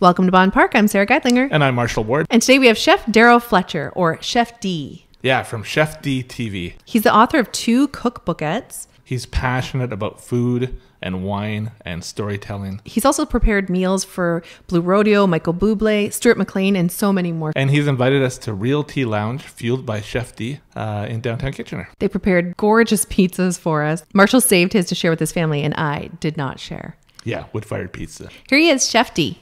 Welcome to Bonn Park. I'm Sarah Geithlinger. And I'm Marshall Ward. And today we have Chef Darryl Fletcher, or Chef D. Yeah, from Chef D TV. He's the author of 2 cookbookettes. He's passionate about food and wine and storytelling. He's also prepared meals for Blue Rodeo, Michael Bublé, Stuart McLean, and so many more. And he's invited us to Real Tea Lounge, fueled by Chef D, in downtown Kitchener. They prepared gorgeous pizzas for us. Marshall saved his to share with his family, and I did not share. Yeah, wood-fired pizza. Here he is, Chef D.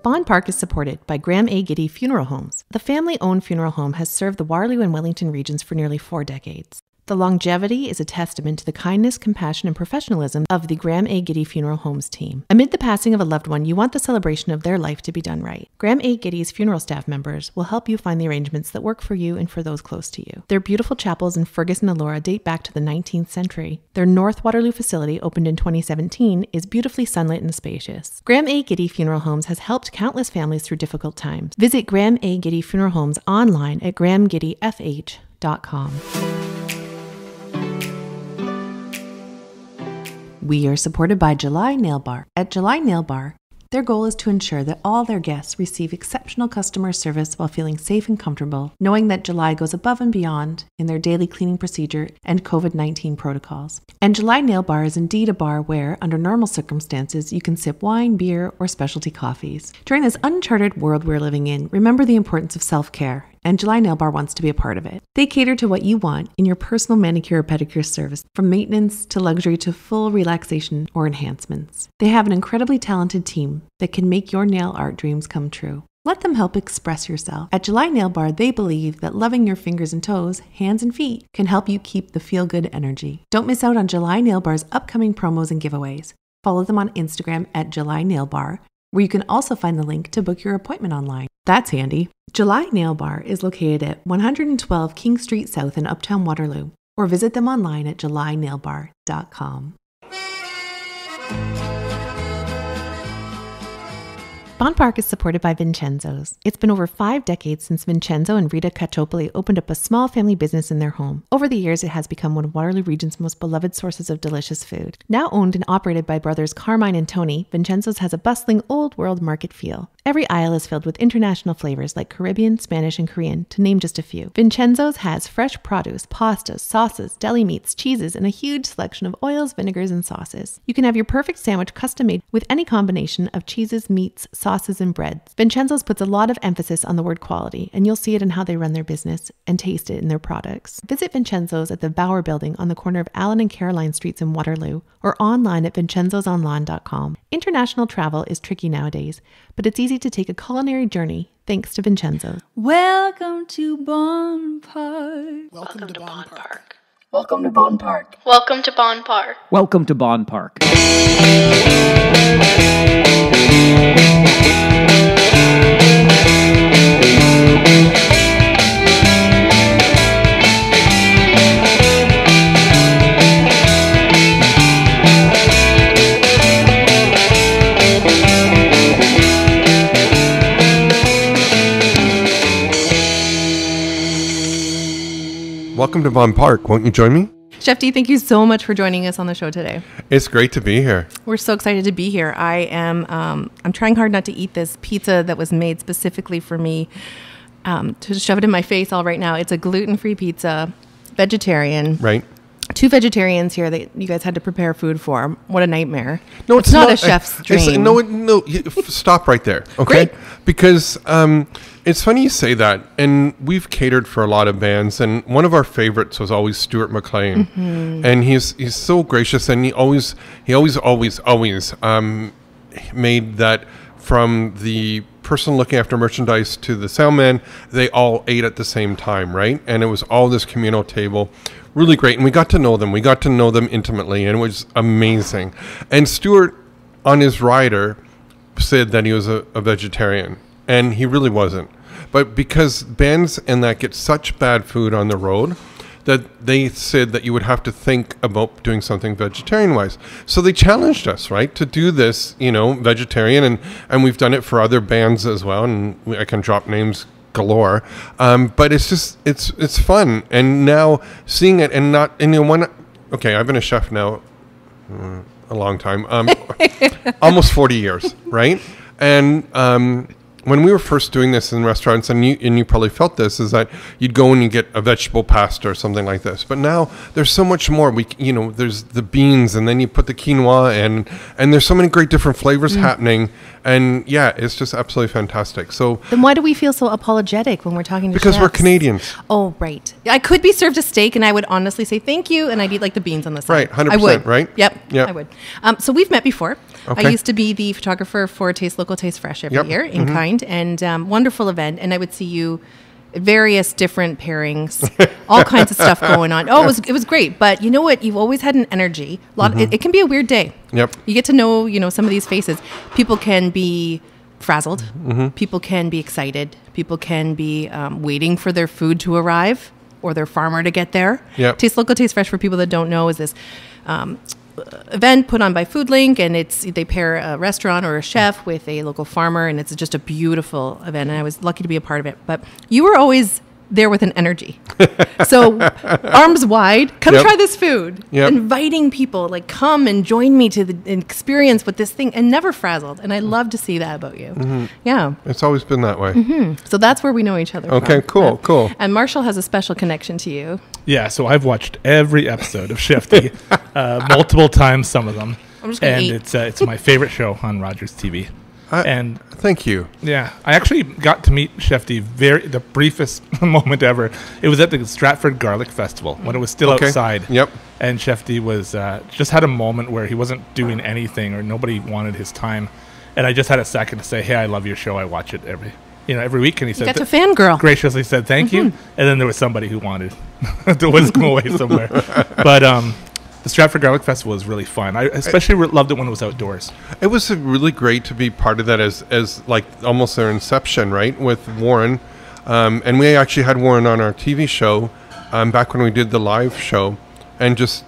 Bonn Park is supported by Graham A. Giddy Funeral Homes. The family-owned funeral home has served the Waterloo and Wellington regions for nearly 4 decades. The longevity is a testament to the kindness, compassion, and professionalism of the Graham A. Giddy Funeral Homes team. Amid the passing of a loved one, you want the celebration of their life to be done right. Graham A. Giddy's funeral staff members will help you find the arrangements that work for you and for those close to you. Their beautiful chapels in Fergus and Elora date back to the 19th century. Their North Waterloo facility, opened in 2017, is beautifully sunlit and spacious. Graham A. Giddy Funeral Homes has helped countless families through difficult times. Visit Graham A. Giddy Funeral Homes online at grahamgiddyfh.com. We are supported by July Nail Bar. At July Nail Bar, their goal is to ensure that all their guests receive exceptional customer service while feeling safe and comfortable, knowing that July goes above and beyond in their daily cleaning procedure and COVID-19 protocols. And July Nail Bar is indeed a bar where, under normal circumstances, you can sip wine, beer, or specialty coffees. During this uncharted world we're living in, remember the importance of self-care. And July Nail Bar wants to be a part of it. They cater to what you want in your personal manicure or pedicure service, from maintenance to luxury to full relaxation or enhancements. They have an incredibly talented team that can make your nail art dreams come true. Let them help express yourself. At July Nail Bar, they believe that loving your fingers and toes, hands and feet, can help you keep the feel-good energy. Don't miss out on July Nail Bar's upcoming promos and giveaways. Follow them on Instagram at July Nail Bar, where you can also find the link to book your appointment online. That's handy. July Nail Bar is located at 112 King Street South in Uptown Waterloo, or visit them online at julynailbar.com. Bonn Park is supported by Vincenzo's. It's been over 5 decades since Vincenzo and Rita Cacciopoli opened up a small family business in their home. Over the years, it has become one of Waterloo Region's most beloved sources of delicious food. Now owned and operated by brothers Carmine and Tony, Vincenzo's has a bustling old world market feel. Every aisle is filled with international flavors like Caribbean, Spanish, and Korean, to name just a few. Vincenzo's has fresh produce, pastas, sauces, deli meats, cheeses, and a huge selection of oils, vinegars, and sauces. You can have your perfect sandwich custom made with any combination of cheeses, meats, sauces, and breads. Vincenzo's puts a lot of emphasis on the word quality, and you'll see it in how they run their business and taste it in their products. Visit Vincenzo's at the Bauer Building on the corner of Allen and Caroline Streets in Waterloo, or online at vincenzosonline.com. International travel is tricky nowadays, but it's easy to take a culinary journey thanks to Vincenzo's. Welcome to Bonn Park. Welcome to Bonn Park. Welcome to Bonn Park. Welcome to Bonn Park. Welcome to Bonn Park. Welcome to Bonn Park. Won't you join me? Chef D, thank you so much for joining us on the show today. It's great to be here. We're so excited to be here. I'm trying hard not to eat this pizza that was made specifically for me, to shove it in my face all right now. It's a gluten-free pizza, vegetarian. Right. 2 vegetarians here that you guys had to prepare food for. What a nightmare. No, it's not a chef's dream. Stop right there. Okay. Great. Because it's funny you say that. And we've catered for a lot of bands. And one of our favorites was always Stuart McLean. Mm-hmm. And he's so gracious. And he always made that, from the person looking after merchandise to the soundman, they all ate at the same time, right? And it was all this communal table. Really great. And we got to know them. We got to know them intimately, and it was amazing. And Stuart, on his rider, said that he was a vegetarian, and he really wasn't. But because bands and that get such bad food on the road, that they said that you would have to think about doing something vegetarian-wise. So they challenged us, right, to do this, vegetarian, and we've done it for other bands as well, and I can drop names galore. But it's fun, and now seeing it, and not, okay, I've been a chef now a long time, almost 40 years, right? And when we were first doing this in restaurants, and you probably felt this, is that you'd go and you get a vegetable pasta or something like this. But now there's so much more. There's the beans, and then you put the quinoa, and there's so many great different flavors happening. And yeah, it's just absolutely fantastic. So then why do we feel so apologetic when we're talking to because chefs? we're Canadians. Oh, right. I could be served a steak, and I would honestly say thank you, and I'd eat like the beans on the side. Right, 100%, I would. right? Yep, Yep. I would. So we've met before. Okay. I used to be the photographer for Taste Local, Taste Fresh every year in kind, and wonderful event. And I would see you at various different pairings, all kinds of stuff going on. Oh, it was great. But you know what? You've always had an energy. It can be a weird day. Yep. You get to know, some of these faces. People can be frazzled. People can be excited. People can be waiting for their food to arrive or their farmer to get there. Yep. Taste Local, Taste Fresh, for people that don't know, is this event put on by FoodLink, and they pair a restaurant or a chef with a local farmer, and it's just a beautiful event, and I was lucky to be a part of it. But you were always there with an energy. So arms wide, come try this food. Yep. Inviting people, like, come and join me to the experience with this thing, and never frazzled. And I love to see that about you. Yeah. It's always been that way. So that's where we know each other Okay, from. cool. And Marshall has a special connection to you. Yeah, so I've watched every episode of Shifty, multiple times, some of them. I'm just gonna and eat. it's my favorite show on Rogers TV. And thank you. yeah, I actually got to meet Shefty the briefest moment ever. It was at the Stratford Garlic Festival when it was still outside. Yep. And Shefty was just had a moment where he wasn't doing anything or nobody wanted his time, and I just had a second to say, "Hey, I love your show. I watch it every week." And he said, Got to fangirl. graciously said, "Thank you." And then there was somebody who wanted to whisk him away somewhere. But the Stratford Garlic Festival was really fun. I especially loved it when it was outdoors. It was really great to be part of that as like almost their inception, right, with Warren. And we actually had Warren on our TV show back when we did the live show, and just,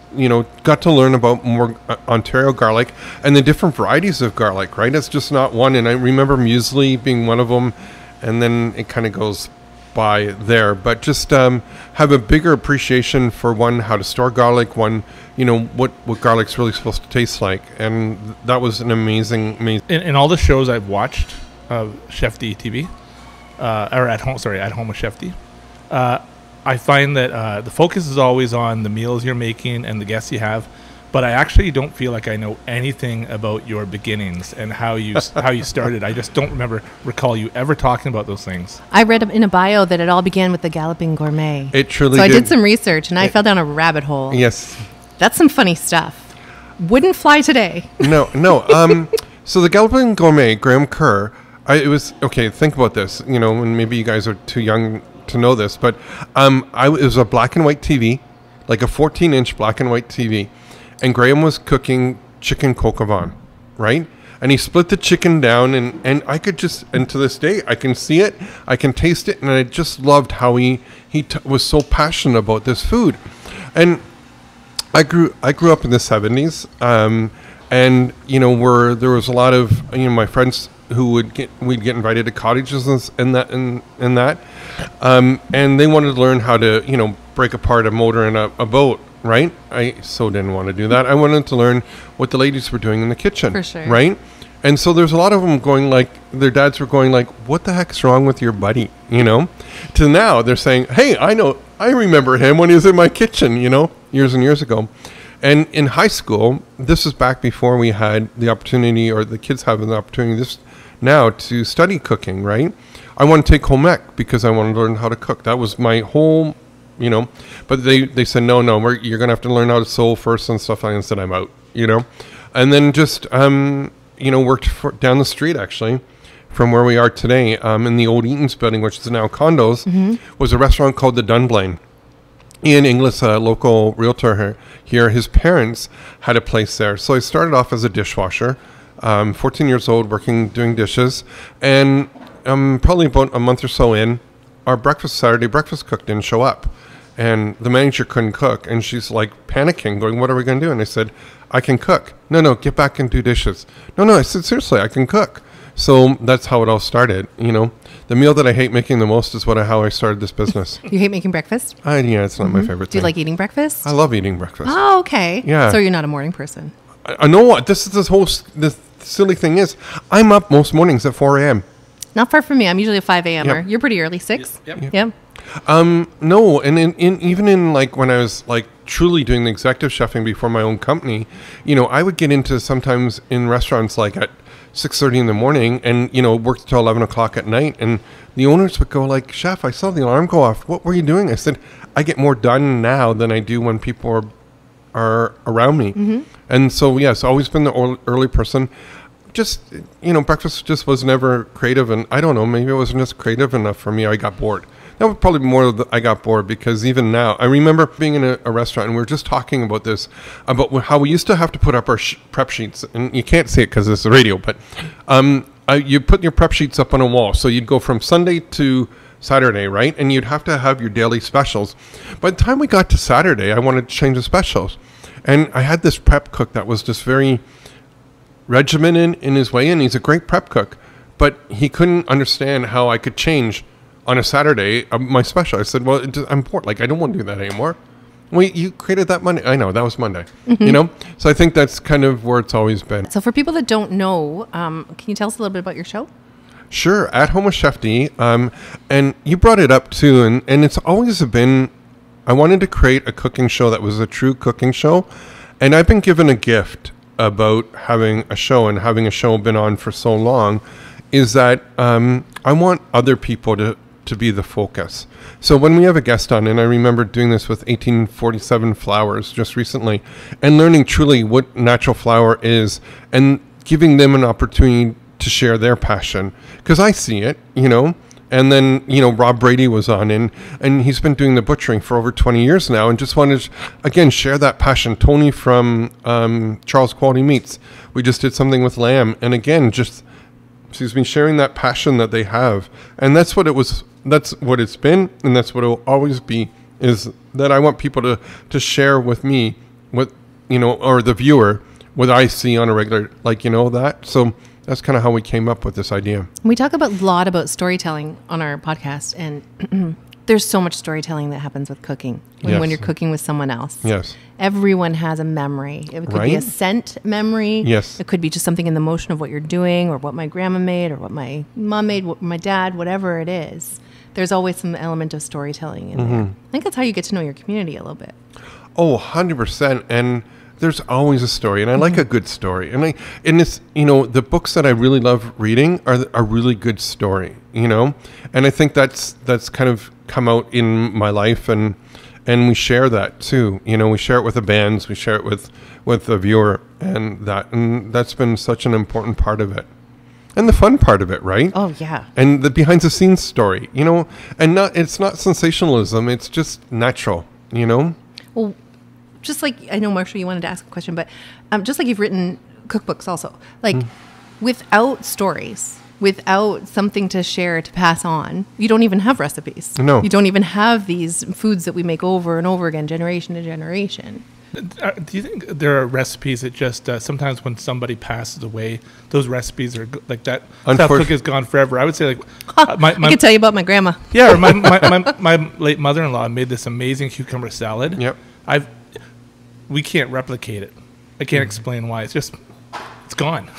got to learn about more Ontario garlic and the different varieties of garlic, right? It's just not one. And I remember muesli being one of them, and then it kind of goes by there. But just have a bigger appreciation for how to store garlic, what garlic's really supposed to taste like. And that was an amazing. In all the shows I've watched of Shefty TV, or at home with Shefty, I find that the focus is always on the meals you're making and the guests you have, but I actually don't feel like I know anything about your beginnings and how you started. I just don't recall you ever talking about those things. I read in a bio that it all began with the Galloping Gourmet. It truly So did. I did some research, and I fell down a rabbit hole. Yes. That's some funny stuff. Wouldn't fly today. No. So the Galloping Gourmet, Graham Kerr, it was, okay, think about this, and maybe you guys are too young to know this, but it was a black and white TV, like a 14-inch black and white TV, and Graham was cooking chicken coq au vin, right? And he split the chicken down, and I could and to this day, I can see it, I can taste it, and I just loved how he was so passionate about this food. And I grew up in the 70s, and there was a lot of my friends who we'd get invited to cottages and that, and they wanted to learn how to break apart a motor in a boat, right? I so didn't want to do that. I wanted to learn what the ladies were doing in the kitchen, For sure. right? And so there's a lot of them going like, their dads were going like, "What the heck's wrong with your buddy?" To now they're saying, "Hey, I remember him when he was in my kitchen, years and years ago." And in high school, this is back before we had the opportunity, or the kids have the opportunity now to study cooking, right? I want to take home ec because I want to learn how to cook. That was my whole, but they said, no, you're going to have to learn how to sew first and stuff like that. And I said, I'm out, and then just, worked down the street, actually, from where we are today, in the old Eaton's building, which is now condos, was a restaurant called the Dunblane. Ian Inglis, a local realtor here, his parents had a place there. So I started off as a dishwasher, 14 years old, doing dishes. And probably about a month or so in, our Saturday breakfast cook didn't show up. And the manager couldn't cook. And she's like panicking, going, "What are we going to do?" And I said, "I can cook." No, get back and do dishes. No, I said, "Seriously, I can cook." So that's how it all started, The meal that I hate making the most is how I started this business. You hate making breakfast? Yeah, it's not my favorite Do thing. you like eating breakfast? I love eating breakfast. Oh, okay. Yeah. So you're not a morning person? I know what this silly thing is. I'm up most mornings at 4 a.m. Not far from me. I'm usually a 5 a.m.er. Yep. You're pretty early, 6? Yep. Yep. No, and even in like when I was like truly doing the executive chefing before my own company, I would get into sometimes in restaurants like at 6:30 in the morning and, work till 11 o'clock at night. And the owners would go like, "Chef, I saw the alarm go off. What were you doing?" I said, "I get more done now than I do when people are around me." Mm-hmm. And so, yes, always been the early person. Just, breakfast just was never creative. And I don't know, maybe it wasn't just creative enough for me. I got bored. That was probably more of I got bored because even now, I remember being in a restaurant and we were just talking about this, about how we used to have to put up our prep sheets. And you can't see it because it's a radio, but you put your prep sheets up on a wall. So you'd go from Sunday to Saturday, right? And you'd have to have your daily specials. By the time we got to Saturday, I wanted to change the specials. And I had this prep cook that was just very regimented in his way, and he's a great prep cook. But he couldn't understand how I could change on a Saturday my special. I said, well, I'm bored. Like, I don't want to do that anymore. Well, you created that Monday. I know, that was Monday. Mm-hmm. So I think that's kind of where it's always been. So for people that don't know, can you tell us a little bit about your show? Sure. At Home with Chef D. And you brought it up too. And it's always been, I wanted to create a cooking show that was a true cooking show. And I've been given a gift about having a show and having a show been on for so long is that I want other people to be the focus. So when we have a guest on, and I remember doing this with 1847 flowers just recently, and learning truly what natural flower is and giving them an opportunity to share their passion. Because I see it, And then, Rob Brady was on, and he's been doing the butchering for over 20 years now, and just wanted to, again, share that passion. Tony from Charles Quality Meats, we just did something with lamb, and again, sharing that passion that they have. And that's what it's been, and that's what it will always be, is that I want people to share with me what, or the viewer, what I see on a regular, that. So that's kind of how we came up with this idea. We talk a lot about storytelling on our podcast, and there's so much storytelling that happens with cooking when you're cooking with someone else. Yes. Everyone has a memory. It could be a scent memory. Yes. It could be just something in the motion of what you're doing, or what my grandma made, or what my mom made, what my dad, whatever it is. There's always some element of storytelling in there. I think that's how you get to know your community a little bit. Oh, 100%. And there's always a story, and I like a good story. And it's the books that I really love reading are really good story, And I think that's kind of come out in my life, and we share that too. We share it with the bands, we share it with the viewer, and that's been such an important part of it. And the fun part of it, right? Oh, yeah. And the behind the scenes story, and it's not sensationalism, it's just natural, Well, just like, I know, Marshall, you wanted to ask a question, but just like you've written cookbooks also, without stories, without something to share, to pass on, you don't even have recipes. No. You don't even have these foods that we make over and over again, generation to generation. Do you think there are recipes that just sometimes when somebody passes away, those recipes are like that stuff cook is gone forever? I would say I could tell you about my grandma. Yeah, or my late mother-in-law made this amazing cucumber salad. Yep. We can't replicate it. I can't explain why. It's gone.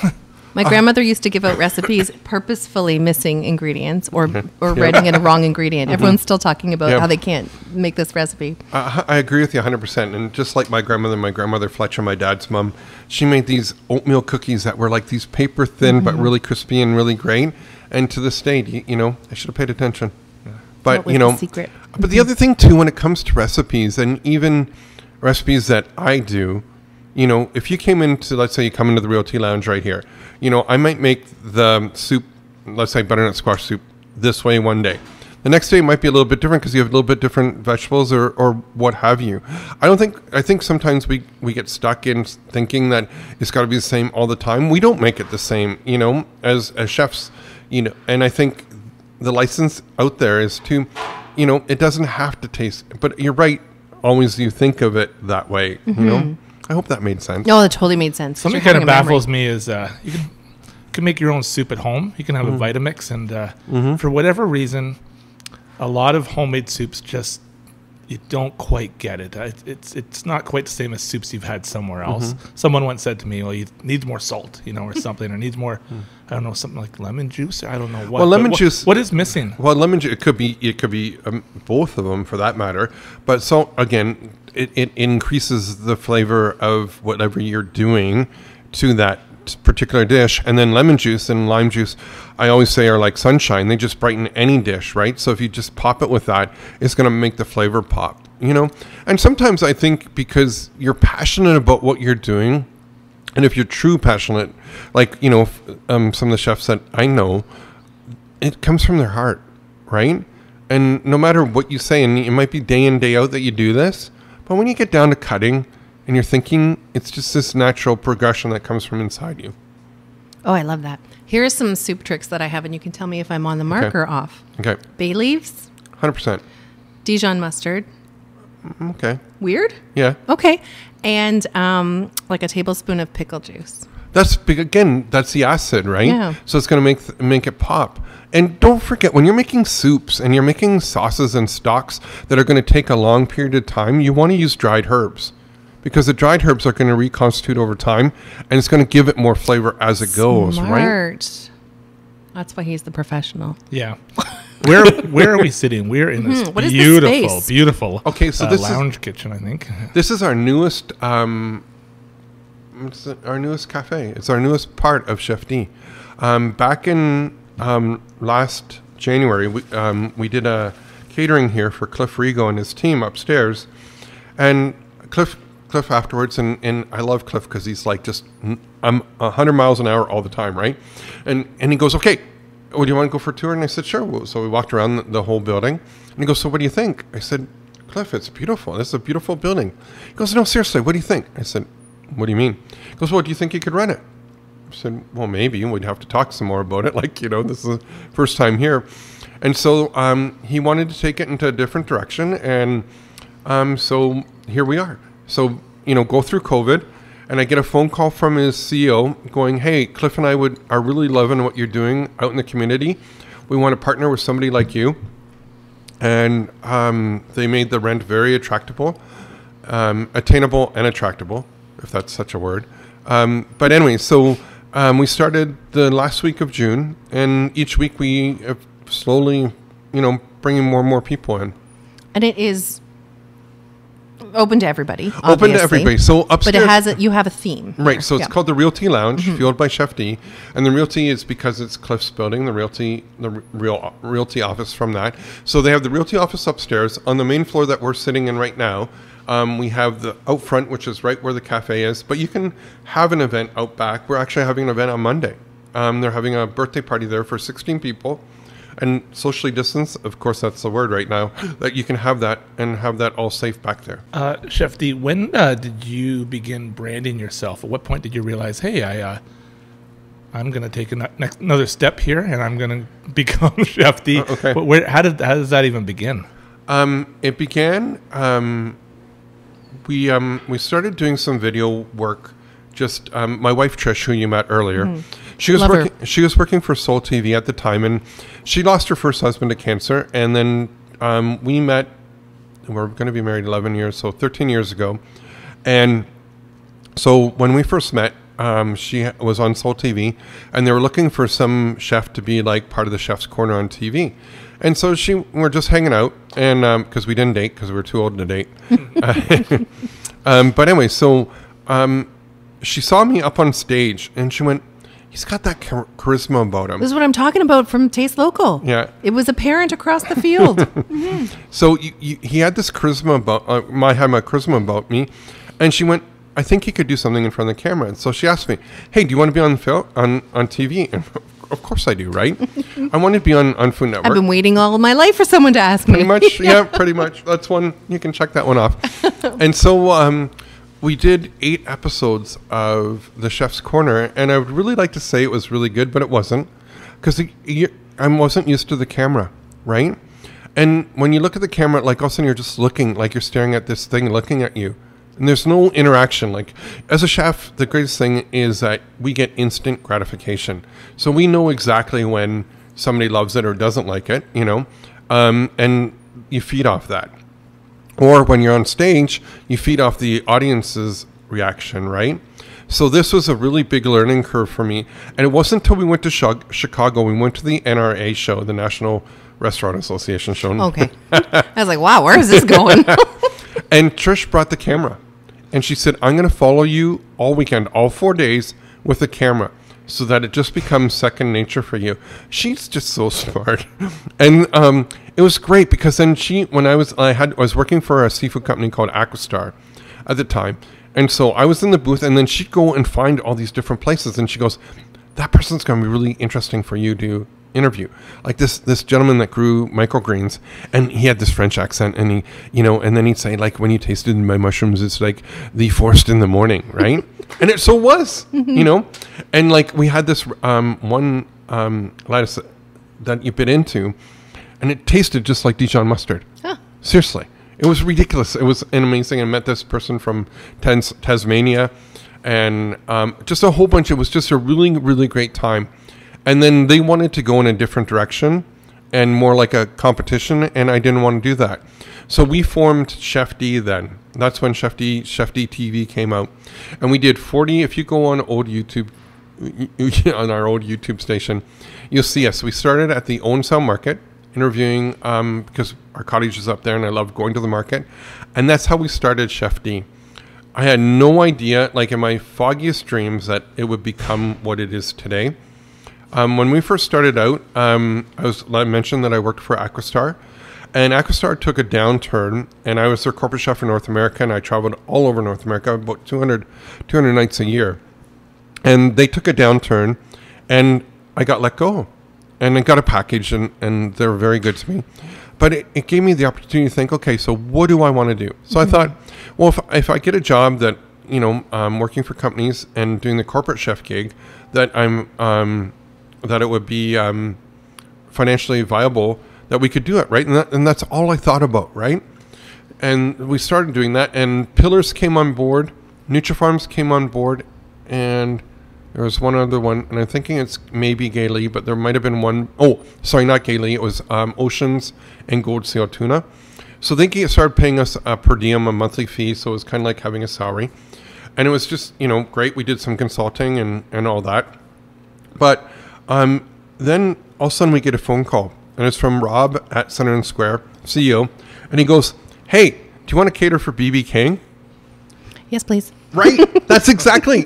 My grandmother used to give out recipes purposefully missing ingredients or writing in a wrong ingredient. Everyone's still talking about how they can't make this recipe. I agree with you 100%. And just like my grandmother Fletcher, my dad's mom, she made these oatmeal cookies that were like these paper thin, but really crispy and really great. And to this day, I should have paid attention. But, the secret. But the other thing too, when it comes to recipes, and even recipes that I do, if you came into, let's say you come into the Realty Lounge right here, I might make the soup, let's say butternut squash soup, this way one day. The next day it might be a little bit different because you have a little bit different vegetables or what have you. I think sometimes we get stuck in thinking that it's got to be the same all the time. We don't make it the same, as chefs, and I think the license out there is to, it doesn't have to taste, but you're right. Always you think of it that way, I hope that made sense. No, that totally made sense. Something kind of baffles me is you can make your own soup at home. You can have a Vitamix, and for whatever reason, a lot of homemade soups just you don't quite get it. It's not quite the same as soups you've had somewhere else. Someone once said to me, well, it needs more salt, or something, or needs more, I don't know, something like lemon juice. I don't know what. Well, lemon juice. What is missing? Well, lemon juice. It could be both of them for that matter. But salt, again, it increases the flavor of whatever you're doing to that particular dish. And then lemon juice and lime juice, I always say, are like sunshine. They just brighten any dish, right? So if you just pop it with that, it's going to make the flavor pop, And sometimes I think because you're passionate about what you're doing, and if you're true passionate, like, some of the chefs that I know, it comes from their heart, right? And no matter what you say, and it might be day in, day out that you do this, but when you get down to cutting and you're thinking, it's just this natural progression that comes from inside you. Oh, I love that. Here are some soup tricks that I have, and you can tell me if I'm on the mark or off. Okay. Bay leaves. 100%. Dijon mustard. Okay. Weird? Yeah. Okay. And like a tablespoon of pickle juice. That's big. Again, that's the acid, right? Yeah. So it's going to make it pop. And don't forget, when you're making soups and you're making sauces and stocks that are going to take a long period of time, you want to use dried herbs, because the dried herbs are going to reconstitute over time, and it's going to give it more flavor as it goes, right? That's why he's the professional. Yeah. Where are we sitting? We're in this What is this space? beautiful. Okay, so this lounge kitchen, I think. This is our newest cafe. It's our newest part of Chef D. Back in last January, we did a catering here for Cliff Rigo and his team upstairs, and Cliff afterwards, and I love Cliff because he's like I'm 100 miles an hour all the time, right? And he goes, okay, well, do you want to go for a tour? And I said, sure. So we walked around the whole building, and he goes, so what do you think? I said, Cliff, it's beautiful. This is a beautiful building. He goes, no, seriously, what do you think? I said, what do you mean? He goes, well, do you think you could rent it? I said, well, maybe. We'd have to talk some more about it. Like, this is the first time here. And so he wanted to take it into a different direction. And so here we are. So, go through COVID. And I get a phone call from his CEO going, hey, Cliff and I are really loving what you're doing out in the community. We want to partner with somebody like you. And they made the rent very attractable, attainable and attractable, if that's such a word. But anyway, so we started the last week of June, and each week we have slowly, bringing more and more people in. And it is open to everybody. Open obviously. to everybody. So upstairs, but you have a theme. Right. Here. So it's called the Realty Lounge, fueled by Chef D, and the Realty is because it's Cliff's building, the Realty office from that. So they have the Realty office upstairs. On the main floor that we're sitting in right now, we have the out front, which is right where the cafe is. But you can have an event out back. We're actually having an event on Monday. They're having a birthday party there for 16 people. And socially distanced, of course, that's the word right now, that you can have that and have that all safe back there. Chef D, when did you begin branding yourself? At what point did you realize, hey, I'm going to take another step here and I'm going to become Chef D? Okay. But how does that even begin? It began, we started doing some video work. Just my wife Trish, who you met earlier, she was working for Soul TV at the time, and she lost her first husband to cancer. And then we met. We're going to be married 11 years, so 13 years ago. And so when we first met, she was on Soul TV, and they were looking for some chef to be like part of the Chef's Corner on TV. And so we're just hanging out, and because we didn't date because we were too old to date. But anyway, so. She saw me up on stage, and she went, he's got that charisma about him. This is what I'm talking about from Taste Local. Yeah. It was apparent across the field. So he had this charisma about, had my charisma about me, and she went, I think he could do something in front of the camera. And so she asked me, hey, do you want to be on TV? And of course I do, right? I want to be on Food Network. I've been waiting all of my life for someone to ask me. Pretty much, yeah, pretty much. That's one, you can check that one off. And so, we did 8 episodes of The Chef's Corner, and I would really like to say it was really good, but it wasn't, because I wasn't used to the camera, right? And when you look at the camera, like all of a sudden you're just looking, like you're staring at this thing looking at you, and there's no interaction. Like, as a chef, the greatest thing is that we get instant gratification. So we know exactly when somebody loves it or doesn't like it, and you feed off that. Or when you're on stage, you feed off the audience's reaction, right? So this was a really big learning curve for me. And it wasn't until we went to Chicago, we went to the NRA show, the National Restaurant Association show. Okay. I was like, wow, where is this going? And Trish brought the camera. And she said, I'm going to follow you all weekend, all 4 days with the camera, so that it just becomes second nature for you. She's just so smart. And it was great because then I was working for a seafood company called Aquastar at the time. And so I was in the booth, and then she'd go and find all these different places. And she goes, that person's going to be really interesting for you to interview. Like this gentleman that grew microgreens, and he had this French accent, and he, and then he'd say, like, when you tasted my mushrooms, it's like the forest in the morning, right? And it so was, and like we had this one lettuce that you bit into, and it tasted just like Dijon mustard. Huh. Seriously. It was ridiculous. It was amazing. I met this person from Tasmania, and just a whole bunch. It was just a really, really great time. And then they wanted to go in a different direction and more like a competition, and I didn't want to do that. So we formed Chef D then. That's when Chef D TV came out. And we did 40, if you go on old YouTube, on our old YouTube station, you'll see us. We started at the Owen Sound Market, interviewing, because our cottage is up there and I love going to the market. And that's how we started Chef D. I had no idea, like in my foggiest dreams, that it would become what it is today. When we first started out, I mentioned that I worked for Aquastar, and Aquastar took a downturn, and I was their corporate chef for North America, and I traveled all over North America, about 200 nights a year. And they took a downturn, and I got let go. And I got a package, and they were very good to me. But it gave me the opportunity to think, okay, so what do I want to do? So I thought, well, if I get a job that, I'm working for companies and doing the corporate chef gig, that that it would be financially viable, that we could do it, right? And that's all I thought about, right? And we started doing that, and Pillars came on board, NutriFarms came on board, and there was one other one, and I'm thinking it's maybe Gailey, but there might have been one. Oh, sorry, not Gailey. It was Oceans and Gold Seal Tuna. So they started paying us per diem, a monthly fee, so it was kind of like having a salary. And it was just, great. We did some consulting and all that. But then all of a sudden we get a phone call, and it's from Rob at Center and Square, CEO, and he goes, hey, do you want to cater for BB King? Yes, please. Right? That's exactly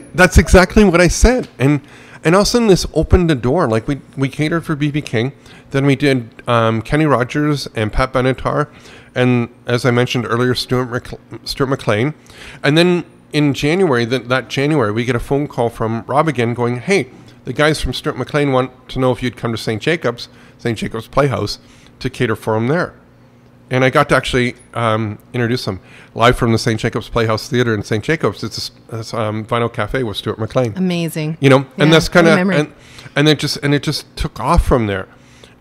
what I said. And all of a sudden this opened the door. Like we catered for BB King. Then we did Kenny Rogers and Pat Benatar. And as I mentioned earlier, Stuart McLean. And then in January, that January, we get a phone call from Rob again going, hey, the guys from Stuart McLean want to know if you'd come to St. Jacob's Playhouse, to cater for them there. And I got to actually introduce them live from the St. Jacob's Playhouse Theater in St. Jacob's. It's a Vinyl Cafe with Stuart McLean. Amazing. And that's kind of, and it just took off from there.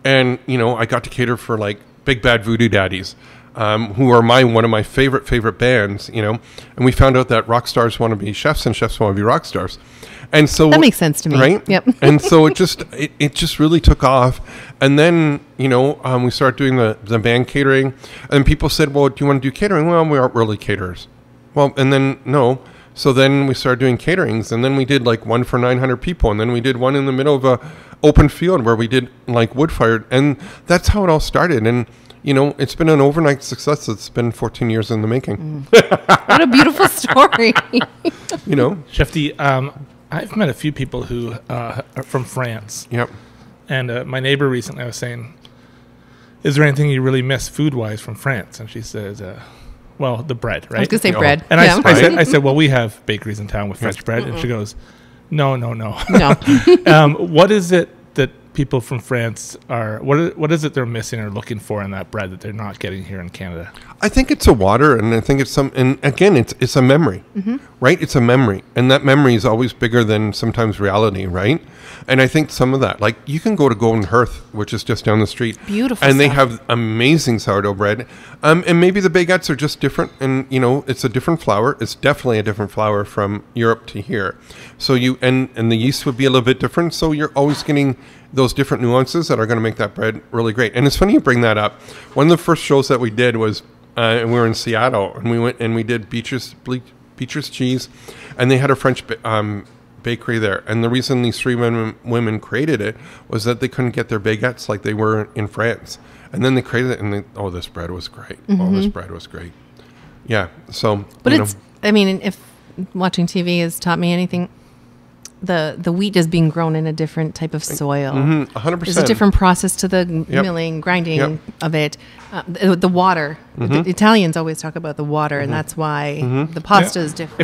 And, I got to cater for like Big Bad Voodoo Daddies, who are one of my favorite bands, and we found out that rock stars want to be chefs and chefs want to be rock stars. And so that makes sense to me, right? Yep. And so it just really took off. And then we started doing the band catering, and people said, "Well, do you want to do catering?" Well, we aren't really caterers. Well, and then no. So then we started doing caterings, and then we did like one for 900 people, and then we did one in the middle of a open field where we did like wood fired, and that's how it all started. And it's been an overnight success. It's been 14 years in the making. What a beautiful story. Chef D, I've met a few people who are from France. Yep. And my neighbor recently, I was saying, is there anything you really miss food-wise from France? And she says, well, the bread, right? I was going to say bread. And I said, well, we have bakeries in town with French bread. And she goes, no. No. What is it that people from France are, what is it they're missing or looking for in that bread that they're not getting here in Canada? I think it's a water, and I think it's and again, it's a memory, right? It's a memory, and that memory is always bigger than sometimes reality, right? And I think some of that, like you can go to Golden Hearth, which is just down the street, beautiful, and they have amazing sourdough bread, and maybe the baguettes are just different, and it's a different flour. It's definitely a different flour from Europe to here, so and the yeast would be a little bit different, so you're always getting those different nuances that are going to make that bread really great. And it's funny you bring that up. One of the first shows that we did was and we were in Seattle, and we went and we did Beecher's cheese, and they had a French bakery there. And the reason these three women created it was that they couldn't get their baguettes like they were in France. And then they created it, and this bread was great. Oh, this bread was great. Yeah. So, but I mean, if watching TV has taught me anything, the wheat is being grown in a different type of soil. 100%. There's a different process to the milling, grinding of it. The water. The Italians always talk about the water, and that's why the pasta is different.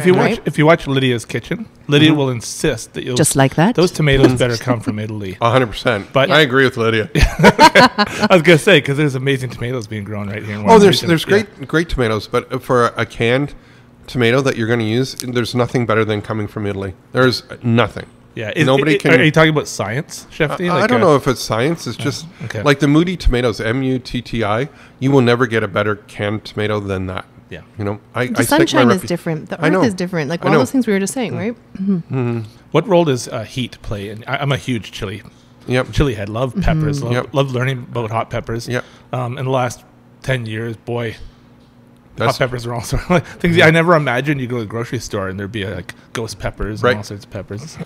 If you watch Lydia's Kitchen, Lydia will insist that just like that. Those tomatoes better come from Italy. 100%. But I agree with Lydia. I was gonna say, because there's amazing tomatoes being grown right here. There's great tomatoes, but for a canned tomato that you're going to use, there's nothing better than coming from Italy. There's nothing. Yeah, nobody can. Are you talking about science, Shefty? I don't know if it's science. It's just like the Moody tomatoes, MUTTI. You will never get a better canned tomato than that. Yeah, the sunshine is different. The earth is different. Like all those things we were just saying, right? What role does heat play? And I'm a huge chili head. Love peppers. Love learning about hot peppers. In the last 10 years, boy. Hot peppers are also like things I never imagined. You go to the grocery store and there'd be like ghost peppers and all sorts of peppers.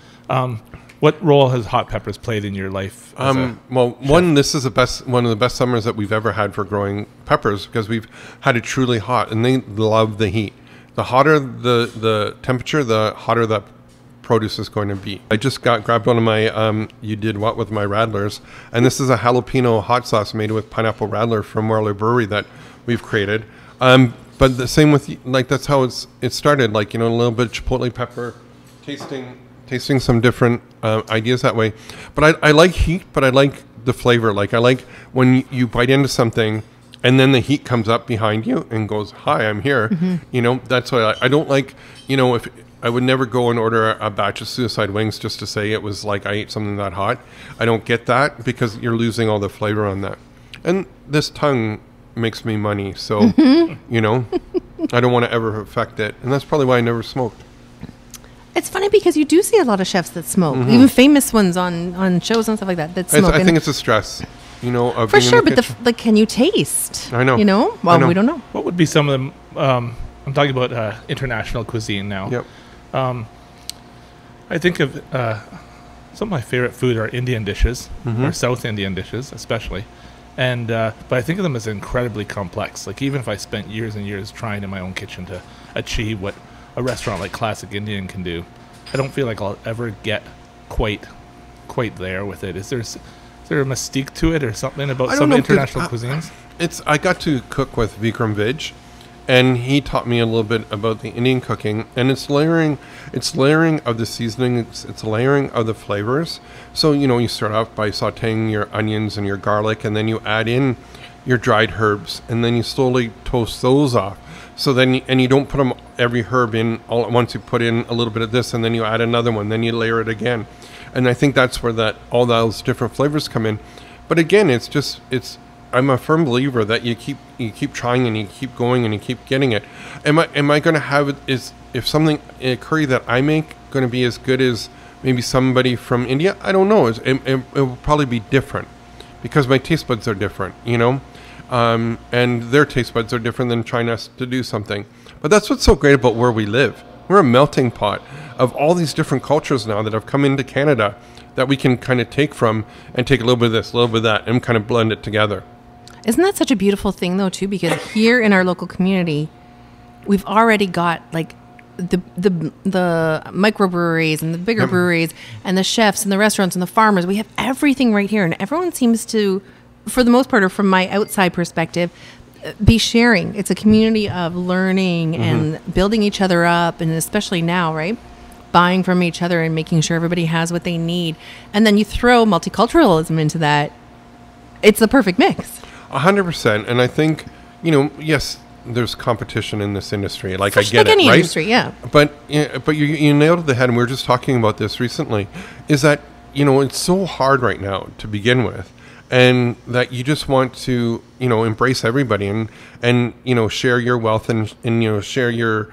What role has hot peppers played in your life? This is one of the best summers that we've ever had for growing peppers because we've had it truly hot, and they love the heat. The hotter the temperature, the hotter that produce is going to be. I just grabbed one of my you did what with my radlers, and this is a jalapeno hot sauce made with pineapple radler from Werler Brewery that we've created. But the same with, like, that's how it started, like, a little bit of chipotle pepper, tasting some different ideas that way. But I like heat, but I like the flavor. Like, I like when you bite into something and then the heat comes up behind you and goes, hi, I'm here. That's what I don't like, if I would never go and order a batch of suicide wings just to say it was like I ate something that hot. I don't get that because you're losing all the flavor on that. And this tongue makes me money, so I don't want to ever affect it, and that's probably why I never smoked. It's funny because you do see a lot of chefs that smoke, even famous ones on shows and stuff like that smoke. I think it's a stress, of for sure. But can you taste? I know. We don't know. What would be some of them? I'm talking about international cuisine now. Yep. I think of some of my favorite food are Indian dishes, or South Indian dishes, especially. And but I think of them as incredibly complex. Like, even if I spent years and years trying in my own kitchen to achieve what a restaurant like Classic Indian can do, I don't feel like I'll ever get quite there with it. Is there a mystique to it or something about some international cuisines? I got to cook with Vikram Vij, and he taught me a little bit about the Indian cooking, and it's layering of the seasoning, it's layering of the flavors. So, you start off by sauteing your onions and your garlic, and then you add in your dried herbs, and then you slowly toast those off. So then, you don't put every herb in all at once. You put in a little bit of this, and then you add another one, then you layer it again. And I think that's where all those different flavors come in. But again, I'm a firm believer that you keep trying and you keep going and you keep getting it. Am I going to have it? If a curry that I make going to be as good as maybe somebody from India? I don't know. It will probably be different because my taste buds are different, and their taste buds are different than trying us to do something. But that's what's so great about where we live. We're a melting pot of all these different cultures now that have come into Canada that we can kind of take from and take a little bit of this, a little bit of that, and kind of blend it together. Isn't that such a beautiful thing, though, too? Because here in our local community, we've already got like the microbreweries and the bigger breweries and the chefs and the restaurants and the farmers. We have everything right here, and everyone seems to, for the most part, or from my outside perspective, be sharing. It's a community of learning and building each other up, and especially now, right? Buying from each other and making sure everybody has what they need. And then you throw multiculturalism into that. It's the perfect mix. 100%. And I think, yes, there's competition in this industry. Like, I get like any it, right? industry, yeah. But you nailed the head, and we were just talking about this recently, is that, it's so hard right now to begin with. And that you just want to, embrace everybody and share your wealth and share your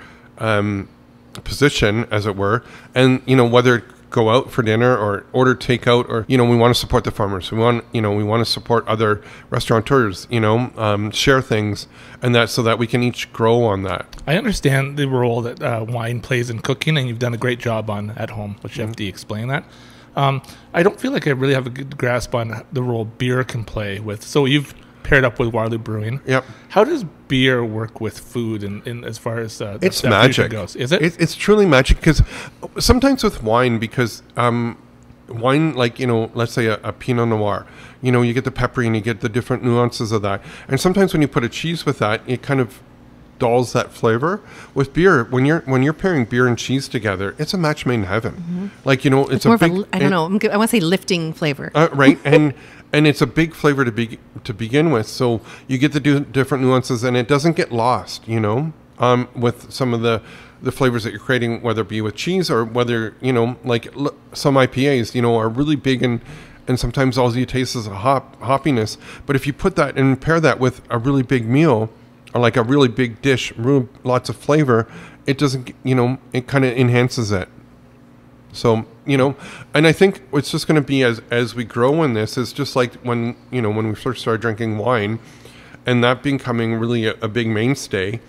position, as it were. And, whether go out for dinner or order takeout, or, we want to support the farmers. We want to support other restaurateurs, share things, and that, so that we can each grow on that. I understand the role that wine plays in cooking, and you've done a great job on At Home with Chef D explaining that. I don't feel like I really have a good grasp on the role beer can play with. So you've paired up with Waterloo Brewing. Yep. How does beer work with food in as far as it's magic goes? Is it? It's truly magic, because sometimes with wine, because wine, like, let's say a Pinot Noir, you get the peppery and you get the different nuances of that. And sometimes when you put a cheese with that, it kind of dulls that flavor. With beer, when you're pairing beer and cheese together, it's a match made in heaven. Like, it's more a big, I don't know. I want to say lifting flavor. Right. And it's a big flavor to begin with. So you get the different nuances, and it doesn't get lost, with some of the flavors that you're creating, whether it be with cheese or whether, like some IPAs, are really big, and sometimes all you taste is a hoppiness. But if you put that and pair that with a really big meal, or like a really big dish, lots of flavor, it doesn't, it kind of enhances it. So, and I think it's just going to be as we grow in this, is just like when we first started drinking wine, and that becoming really a big mainstay.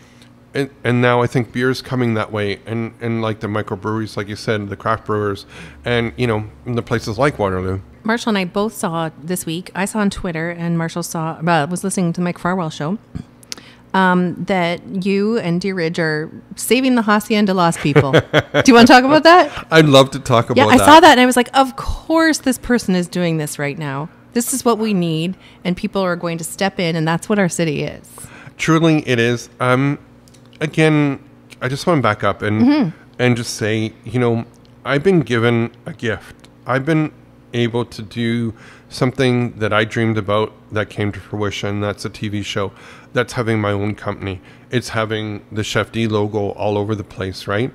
And now I think beer is coming that way, and like the microbreweries, like you said, the craft brewers, and, in the places like Waterloo. Marshall and I both saw this week. I saw on Twitter, and Marshall was listening to Mike Farwell show, that you and Deer Ridge are saving the Hacienda Lost people. Do you want to talk about that? I'd love to talk about that. Yeah, I saw that, and I was like, of course this person is doing this right now. This is what we need, and people are going to step in, and that's what our city is. Truly, it is. Again, I just want to back up and just say, I've been given a gift. I've been able to do something that I dreamed about that came to fruition. That's a TV show. That's having my own company. It's having the Chef D logo all over the place, right?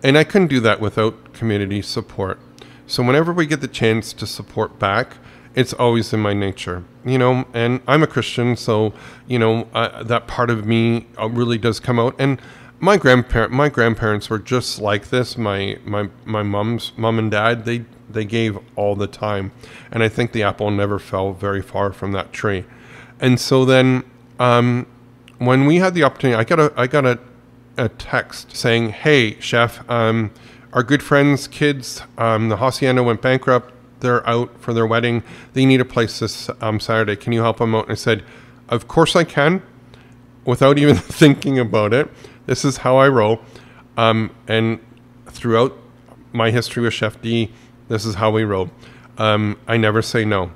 And I couldn't do that without community support. So whenever we get the chance to support back, it's always in my nature, and I'm a Christian, so, that part of me really does come out. And my grandparents were just like this. My mom's mom and dad, they gave all the time. And I think the apple never fell very far from that tree. And so then, when we had the opportunity, I got a text saying, "Hey, chef, our good friends' kids, the Hacienda went bankrupt. They're out for their wedding. They need a place this Saturday. Can you help them out?" And I said, "Of course I can," without even thinking about it. This is how I roll. And throughout my history with Chef D, this is how we roll. I never say no,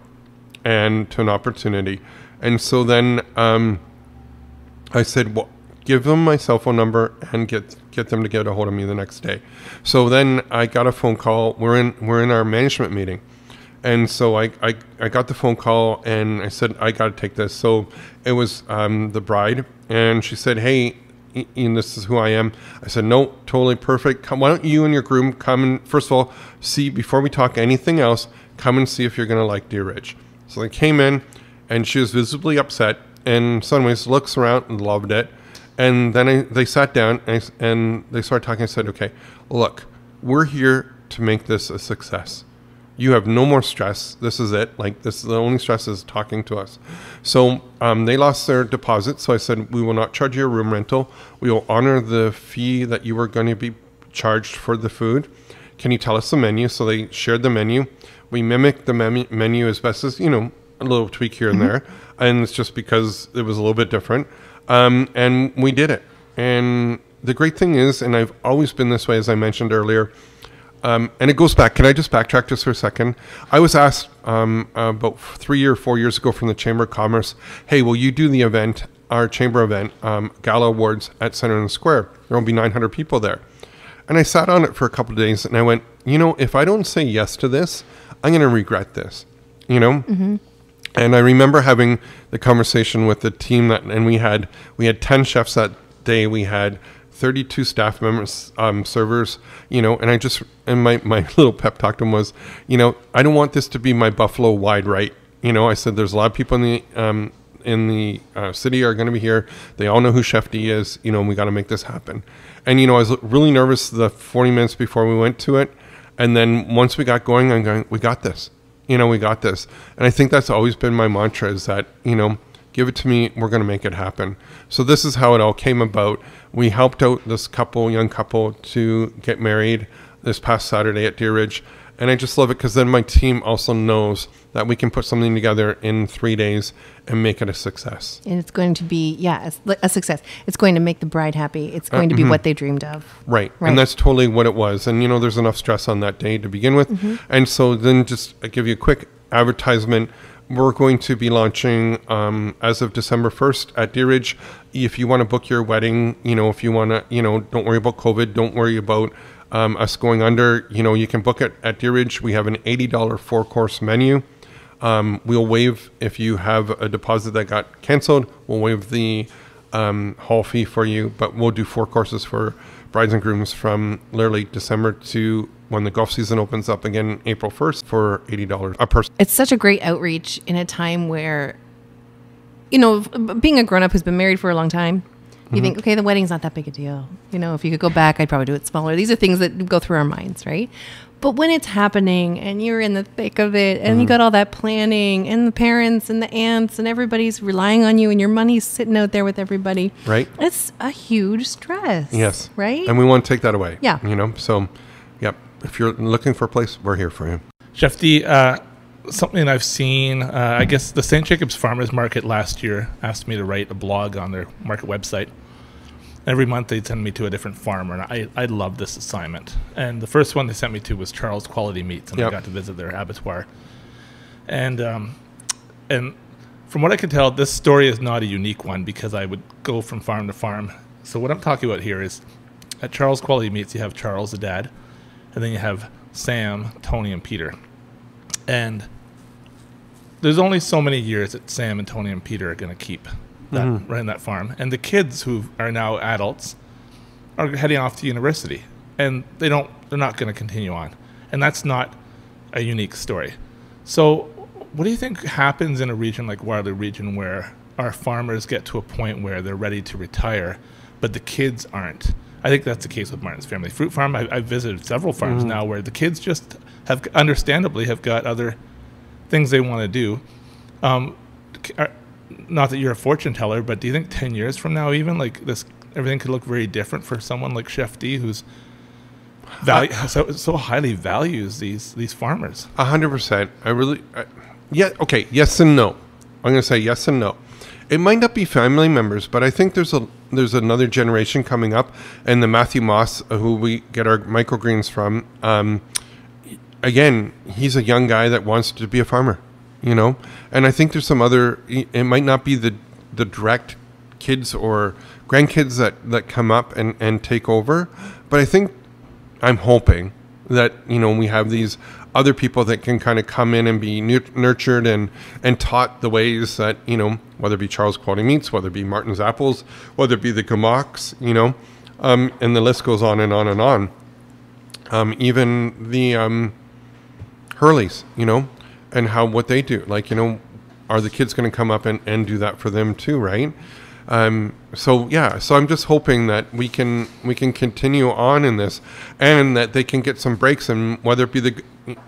and to an opportunity. And so then I said, well, give them my cell phone number and get them to get a hold of me the next day. So then I got a phone call. We're in our management meeting. And so I got the phone call, and I said, I got to take this. So it was the bride, and she said, "Hey, Ian, this is who I am." I said, "No, totally perfect. Why don't you and your groom come and, first of all, see, before we talk anything else, come and see if you're going to like Deer Ridge." So they came in, and she was visibly upset, and suddenly looks around and loved it. And then they sat down, and they started talking. I said, "Okay, look, we're here to make this a success. You have no more stress. This is it. Like, this is the only stress is talking to us." So they lost their deposit. So I said, "We will not charge you a room rental. We will honor the fee that you were going to be charged for the food. Can you tell us the menu?" So they shared the menu. We mimicked the menu as best as, a little tweak here and there. And it's just because it was a little bit different. And we did it. And the great thing is, and I've always been this way, as I mentioned earlier, and it goes back. Can I just backtrack just for a second? I was asked about 3 or 4 years ago from the Chamber of Commerce, "Hey, will you do the event, our chamber event, Gala Awards at Center in the Square? There will be 900 people there." And I sat on it for a couple of days, and I went, if I don't say yes to this, I'm going to regret this, And I remember having the conversation with the team and we had 10 chefs that day. We had 32 staff members, servers, and my little pep talk to them was, I don't want this to be my Buffalo wide right. I said, there's a lot of people in the city are going to be here. They all know who Chef D is, and we got to make this happen. And, I was really nervous the 40 minutes before we went to it. And then once we got going, I'm going, we got this. We got this. And I think that's always been my mantra is that, give it to me, we're going to make it happen. So this is how it all came about. We helped out this young couple to get married this past Saturday at Deer Ridge. And I just love it because then my team also knows that we can put something together in 3 days and make it a success. And it's going to be, a success. It's going to make the bride happy. It's going to be what they dreamed of. Right. And that's totally what it was. And, there's enough stress on that day to begin with. And so then just give you a quick advertisement. We're going to be launching as of December 1st at Deer Ridge. If you want to book your wedding, if you want to, don't worry about COVID. Don't worry about us going under. You can book it at Deer Ridge. We have an $80 4-course menu. We'll waive if you have a deposit that got canceled. We'll waive the hall fee for you, but we'll do 4 courses for brides and grooms from literally December to when the golf season opens up again, April 1st for $80 a person. It's such a great outreach in a time where, being a grown-up who's been married for a long time, you think, okay, the wedding's not that big a deal. If you could go back, I'd probably do it smaller. These are things that go through our minds, right? But when it's happening and you're in the thick of it and you got all that planning and the parents and the aunts and everybody's relying on you and your money's sitting out there with everybody. Right. It's a huge stress. Yes. Right? And we want to take that away. Yeah. So, yep. If you're looking for a place, we're here for you. Chef D, something I've seen, I guess the St. Jacobs Farmers Market last year asked me to write a blog on their market website. Every month they'd send me to a different farmer, and I love this assignment. And the first one they sent me to was Charles Quality Meats, and I got to visit their abattoir. And from what I can tell, this story is not a unique one because I would go from farm to farm. So what I'm talking about here is at Charles Quality Meats, you have Charles, the dad, and then you have Sam, Tony, and Peter. And there's only so many years that Sam and Tony and Peter are going to keep running that farm. And the kids who are now adults are heading off to university, and they're not going to continue on. And that's not a unique story. So what do you think happens in a region like Waterloo Region where our farmers get to a point where they're ready to retire, but the kids aren't? I think that's the case with Martin's Family Fruit Farm. I've visited several farms now where the kids just understandably have got other things they want to do. Not that you're a fortune teller, but do you think 10 years from now, even like this, everything could look very different for someone like Chef D, who's so highly values these farmers? 100%. Okay. Yes and no. I'm going to say yes and no. It might not be family members, but I think there's another generation coming up, and the Matthew Moss, who we get our microgreens from, again, he's a young guy that wants to be a farmer, and I think there's some other, it might not be the direct kids or grandkids that come up and take over, but I think, I'm hoping that, we have these other people that can kind of come in and be nurtured and taught the ways that, whether it be Charles Quality Meats, whether it be Martin's Apples, whether it be the Gamox, and the list goes on and on and on. Even the Hurleys, and what they do. Like, are the kids going to come up and do that for them too, right? So I'm just hoping that we can continue on in this, and that they can get some breaks, and whether it be the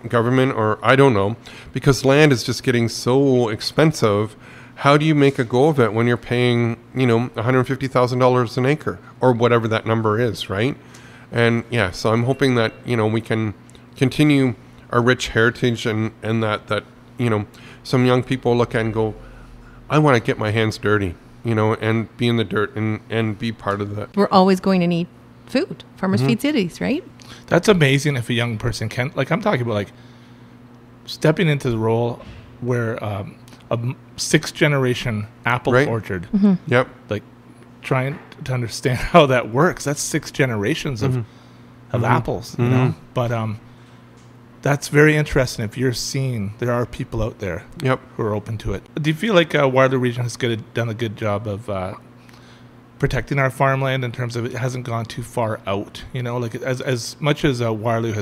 government or I don't know, because land is just getting so expensive. How do you make a go of it when you're paying, $150,000 an acre or whatever that number is, right? And so I'm hoping that, we can continue our rich heritage and that some young people look and go, I want to get my hands dirty, and be in the dirt and be part of that. We're always going to need food. Farmers feed cities, right? That's amazing if a young person can, like I'm talking about, like stepping into the role where a 6th generation apple orchard, like trying to understand how that works. That's 6 generations of apples, but that's very interesting. If you're seeing there are people out there who are open to it. Do you feel like Waterloo Region has done a good job of protecting our farmland in terms of it hasn't gone too far out? Like as much as Waterloo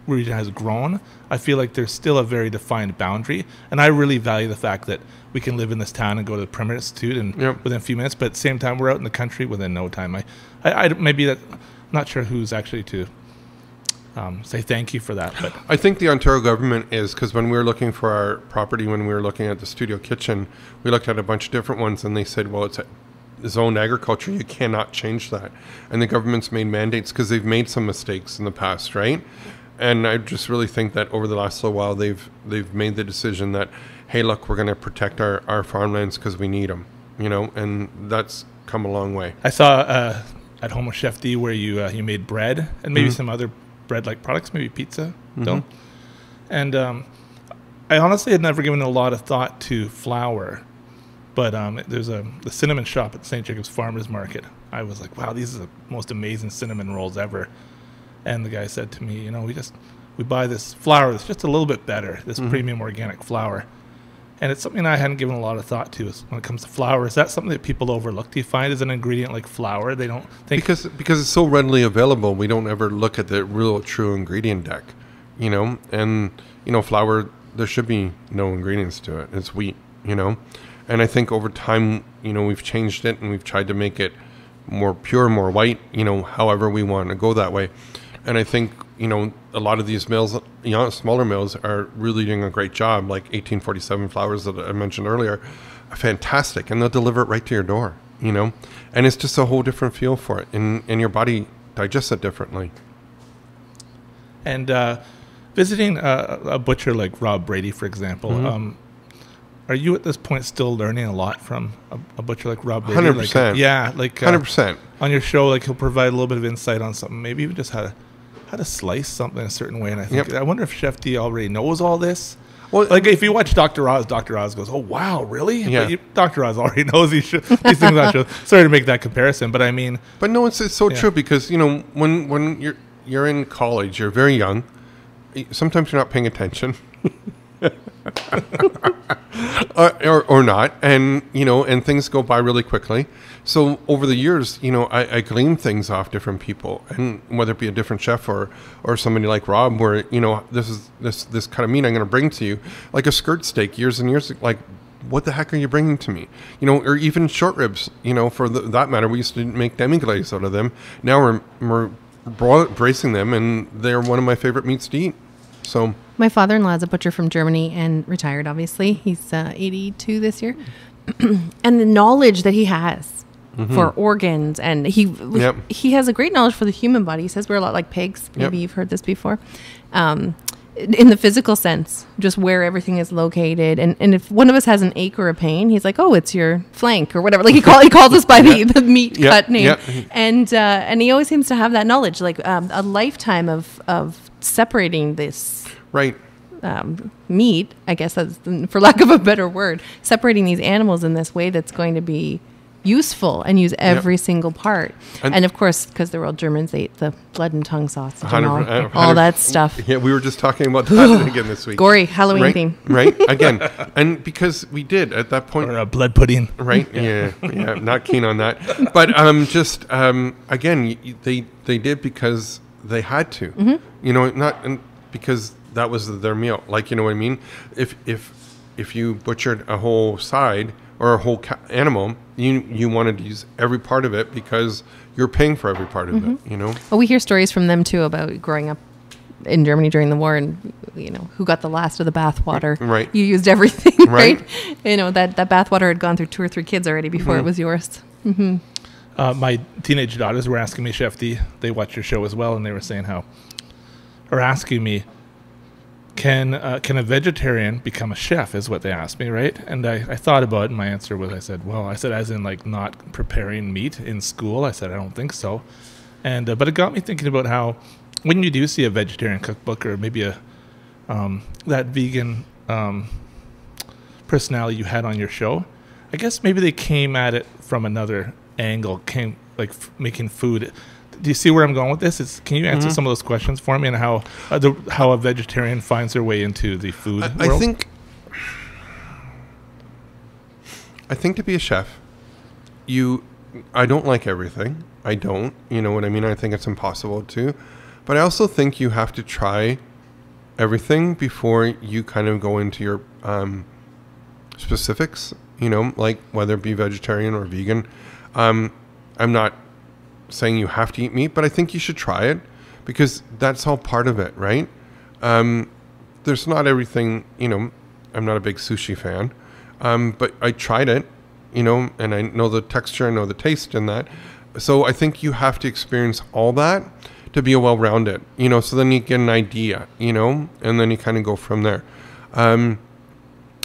Region has grown, I feel like there's still a very defined boundary. And I really value the fact that we can live in this town and go to the Premier Institute and within a few minutes, but at the same time we're out in the country within no time. I maybe that, I'm not sure who's actually to say thank you for that. But I think the Ontario government is, because when we were looking for our property, when we were looking at the studio kitchen, we looked at a bunch of different ones, and they said, well, it's zoned agriculture. You cannot change that. And the government's made mandates because they've made some mistakes in the past, right? And I just really think that over the last little while, they've made the decision that, hey, look, we're going to protect our farmlands because we need them, and that's come a long way. I saw at home with Chef D where you made bread and maybe some other bread-like products, maybe pizza dough. And I honestly had never given a lot of thought to flour, but there's the cinnamon shop at St. Jacob's Farmers Market. I was like, wow, these are the most amazing cinnamon rolls ever. And the guy said to me, we buy this flour that's just a little bit better, this premium organic flour. And it's something I hadn't given a lot of thought to is when it comes to flour. Is that something that people overlook? Do you find as an ingredient like flour, they don't think... Because it's so readily available, we don't ever look at the real true ingredient deck, And, flour, there should be no ingredients to it. It's wheat, And I think over time, we've changed it and we've tried to make it more pure, more white, however we want to go that way. And I think, a lot of these mills, smaller mills are really doing a great job, like 1847 flours that I mentioned earlier, are fantastic. And they'll deliver it right to your door, And it's just a whole different feel for it. And your body digests it differently. And visiting a butcher like Rob Brady, for example, are you at this point still learning a lot from a butcher like Rob Brady? 100%. Like 100%. On your show, like he'll provide a little bit of insight on something, maybe even just how to slice something a certain way. And I think I wonder if Chef D already knows all this. Well, like if you watch Dr. Oz goes, "Oh wow, really?" Yeah. But Dr. Oz already knows these things on show. Sorry to make that comparison, but I mean, but no, it's so true because when you're in college, you're very young. Sometimes you're not paying attention. or not, and and things go by really quickly. So over the years, I glean things off different people, and whether it be a different chef or somebody like Rob, where this is this kind of meat I'm going to bring to you, like a skirt steak, years and years, like what the heck are you bringing to me? Or even short ribs, for that matter, we used to make demi-glaze out of them. Now we're bracing them, and they're one of my favorite meats to eat. So my father-in-law is a butcher from Germany and retired, obviously. He's 82 this year. And the knowledge that he has for organs, and he has a great knowledge for the human body. He says we're a lot like pigs. Maybe you've heard this before. In the physical sense, just where everything is located. And if one of us has an ache or a pain, he's like, oh, it's your flank or whatever. Like he calls us by the meat cut name. Yeah. And he always seems to have that knowledge, like a lifetime of separating this meat, I guess that's, for lack of a better word, separating these animals in this way that's going to be useful and use every single part. And of course, because they're all Germans, they ate the blood and tongue sausage and all that stuff. Yeah, we were just talking about that again this week. Gory Halloween theme. Right, again. And because we did at that point. Or a blood pudding. Right, yeah, not keen on that. But again, they did because they had to. Not because that was their meal. Like, you know what I mean? If you butchered a whole side or a whole animal, you wanted to use every part of it because you're paying for every part of it, Well, we hear stories from them too about growing up in Germany during the war and, who got the last of the bathwater. Right. You used everything, right? That bathwater had gone through 2 or 3 kids already before it was yours. My teenage daughters were asking me, Chef D, they watch your show as well, and they were saying asking me, can a vegetarian become a chef, is what they asked me, right? And I thought about it, and my answer was, I said, as in like not preparing meat in school. I said, I don't think so. And but it got me thinking about how when you do see a vegetarian cookbook or maybe that vegan personality you had on your show, I guess maybe they came at it from another angle, making food. Do you see where I'm going with this? Can you answer some of those questions for me, and how a vegetarian finds their way into the food world? I think to be a chef, I don't like everything. I don't. You know what I mean? I think it's impossible to. But I also think you have to try everything before you kind of go into your specifics, like whether it be vegetarian or vegan. I'm not saying you have to eat meat, but I think you should try it because that's all part of it, right? There's not everything, I'm not a big sushi fan, but I tried it, and I know the texture, I know the taste in that. So I think you have to experience all that to be well-rounded, so then you get an idea, and then you kind of go from there. And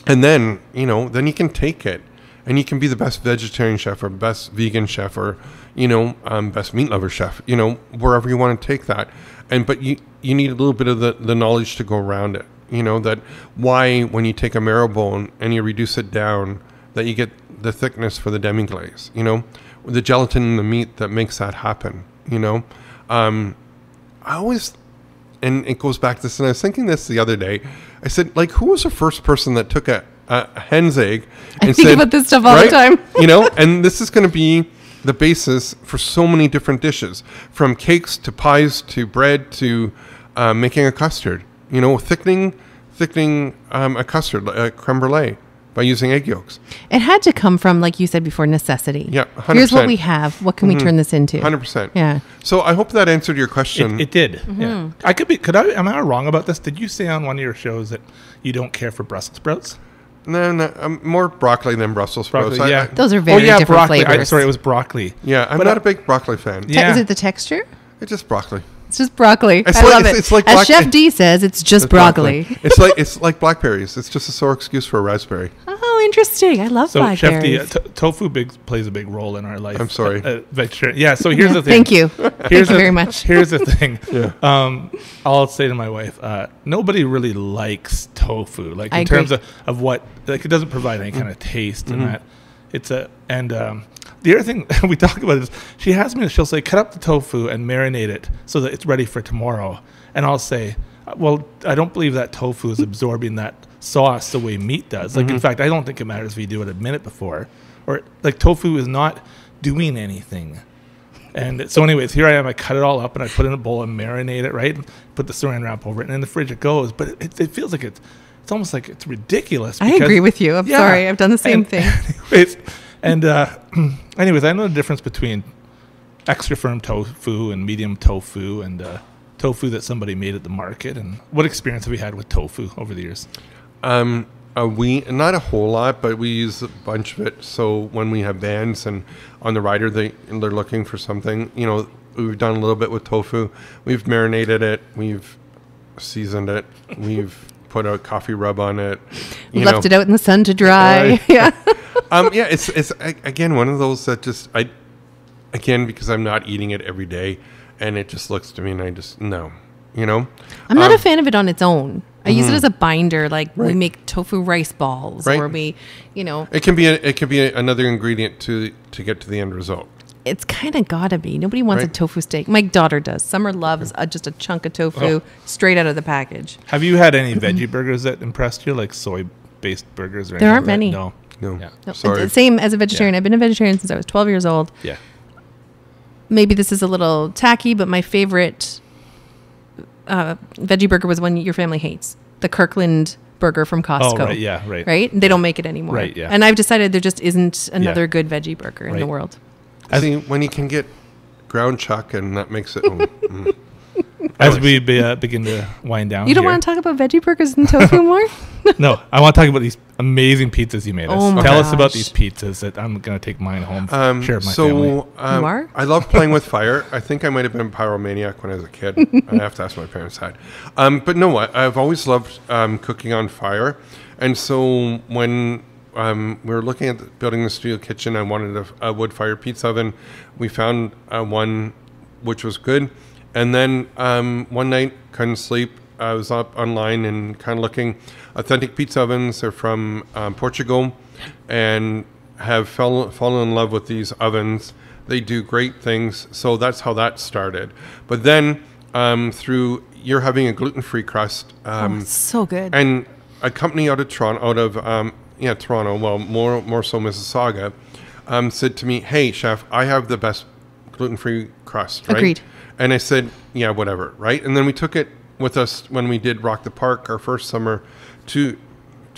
then, then you can take it and you can be the best vegetarian chef or best vegan chef or, best meat lover chef, wherever you want to take that. But you need a little bit of the knowledge to go around it, that why when you take a marrow bone and you reduce it down, that you get the thickness for the demi-glaze, the gelatin in the meat that makes that happen, I always, and it goes back to this, and I was thinking this the other day, I said, like, who was the first person that took a hen's egg and I think about this stuff all the time. And this is going to be the basis for so many different dishes, from cakes to pies to bread to making a custard, thickening a custard, a creme brulee, by using egg yolks. It had to come from, like you said before, necessity. Yeah, 100%. Here's what we have. What can we turn this into? 100%. Yeah. So I hope that answered your question. It did. Yeah. Am I wrong about this? Did you say on one of your shows that you don't care for Brussels sprouts? No, more broccoli than Brussels sprouts. Broccoli, yeah. Those are very different broccoli. flavors. Sorry, it was broccoli. Yeah, I'm not a big broccoli fan. Yeah. Is it the texture? It's just broccoli. It's just broccoli. It's I like- love it's- it. it's like As black- Chef D says, it's just broccoli. It's like blackberries. It's just a sore excuse for a raspberry. Oh, interesting. I love So Chef D, blackberries. tofu plays a big role in our life. I'm sorry. Vegetarian. Yeah. So here's the thing. Thank you. Thank you very much. Here's the thing. Yeah. I'll say to my wife, nobody really likes tofu. Like I in agree. terms of what, like it doesn't provide any kind of taste in that. The other thing we talk about is she'll say, cut up the tofu and marinate it so that it's ready for tomorrow. And I'll say, well, I don't believe that tofu is absorbing that sauce the way meat does. Like, in fact, I don't think it matters if you do it a minute before. Or, like, tofu is not doing anything. And so anyways, here I am. I cut it all up and I put it in a bowl and marinate it, right? Put the saran wrap over it. And in the fridge it goes. But it feels like it's almost like it's ridiculous. I agree with you. I'm sorry. I've done the same thing. Anyways, I know the difference between extra firm tofu and medium tofu and tofu that somebody made at the market. And what experience have we had with tofu over the years? We not a whole lot, but we use a bunch of it. So when we have bands and on the rider they're looking for something, we've done a little bit with tofu. We've marinated it. We've seasoned it. We've put a coffee rub on it. Left it out in the sun to dry. Right. Yeah. It's again one of those that just because I'm not eating it every day, and it just looks to me and I just no. I'm not a fan of it on its own. I use it as a binder, like we make tofu rice balls, or we, It can be another ingredient to get to the end result. It's kind of gotta be. Nobody wants a tofu steak. My daughter does. Summer loves just a chunk of tofu straight out of the package. Have you had any veggie burgers that impressed you, like soy-based burgers? Or There anything aren't like that? many. No. No, No, sorry. same as a vegetarian. I've been a vegetarian since I was 12 years old. Yeah. Maybe this is a little tacky, but my favorite veggie burger was one your family hates. The Kirkland burger from Costco. Oh, right. Yeah, right. Right? They don't make it anymore. Right, yeah. And I've decided there just isn't another good veggie burger in the Right. world. See, when you can get ground chuck and that makes it. As we begin to wind down You don't here. want to talk about veggie burgers and tofu more? No, I want to talk about these amazing pizzas you made us. Oh my Tell us about gosh. these pizzas that I'm going to take mine home, share with my family. You are? I love playing with fire. I think I might have been a pyromaniac when I was a kid. I have to ask my parents that. But no, I've always loved cooking on fire. And so when we were looking at building the studio kitchen, I wanted a wood-fire pizza oven. We found one which was good. And then one night, couldn't sleep. I was up online and kind of looking. Authentic pizza ovens are from Portugal and have fallen in love with these ovens. They do great things. So that's how that started. But then through you're having a gluten-free crust. It's so good. And a company out of Toronto, Toronto, well, more so Mississauga, said to me, "Hey, chef, I have the best gluten-free crust." Right? Agreed. And I said, "Yeah, whatever." Right? And then we took it with us when we did Rock the Park our first summer to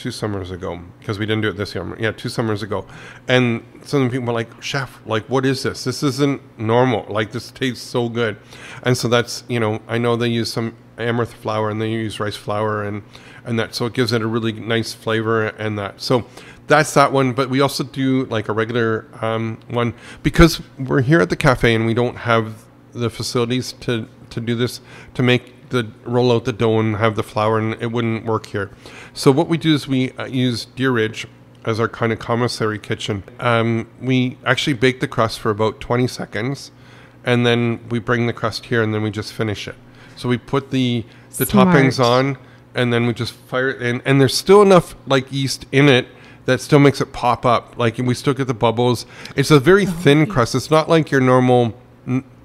2 summers ago, because we didn't do it this year. Yeah, 2 summers ago. And some people were like, chef, like, what is this? This isn't normal. Like, this tastes so good. And so that's, you know, I know they use some amaranth flour and they use rice flour and that. So it gives it a really nice flavor and that. So that's that one. But we also do like a regular one, because we're here at the cafe and we don't have the facilities to do this, to roll out the dough and have the flour, and it wouldn't work here. So what we do is we use Deer Ridge as our kind of commissary kitchen. We actually bake the crust for about 20 seconds, and then we bring the crust here, and then we just finish it. So we put the toppings on, and then we just fire it in, and there's still enough like yeast in it that still makes it pop up. Like, we still get the bubbles. It's a very thin crust. It's not like your normal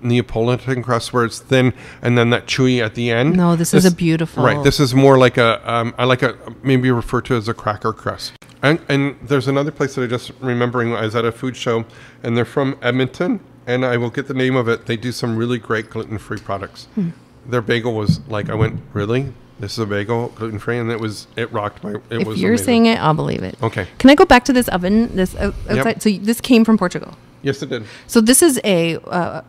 Neapolitan crust where it's thin and then that chewy at the end. No, this is a beautiful. Right. This is more like I like maybe refer to as a cracker crust. And there's another place that I just remembering. I was at a food show, and they're from Edmonton, and I will get the name of it. They do some really great gluten-free products. Their bagel was like, I went, really? This is a bagel, gluten-free, and it rocked my. If was you're amazing. saying it, I'll believe it. Okay. Can I go back to this oven? This outside. Yep. So this came from Portugal. Yes, it did. So this is a